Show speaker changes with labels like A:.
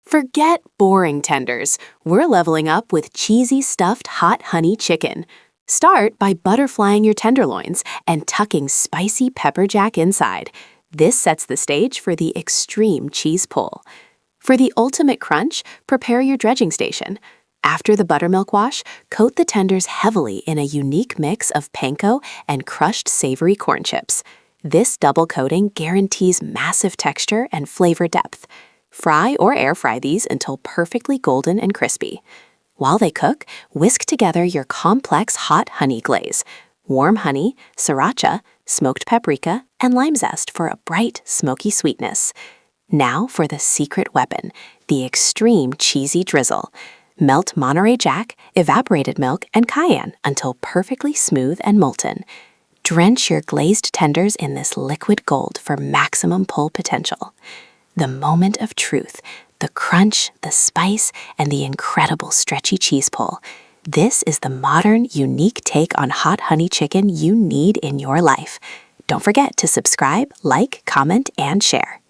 A: Forget boring tenders. We're leveling up with cheesy stuffed hot honey chicken. Start by butterflying your tenderloins and tucking spicy pepper jack inside. This sets the stage for the extreme cheese pull. For the ultimate crunch, prepare your dredging station. After the buttermilk wash, coat the tenders heavily in a unique mix of panko and crushed savory corn chips. This double coating guarantees massive texture and flavor depth. Fry or air fry these until perfectly golden and crispy. While they cook, whisk together your complex hot honey glaze. Warm honey, sriracha, smoked paprika, and lime zest for a bright, smoky sweetness. Now for the secret weapon, the extreme cheesy drizzle. Melt Monterey Jack, evaporated milk, and cayenne until perfectly smooth and molten. Drench your glazed tenders in this liquid gold for maximum pull potential. The moment of truth, the crunch, the spice, and the incredible stretchy cheese pull. This is the modern, unique take on hot honey chicken you need in your life. Don't forget to subscribe, like, comment, and share.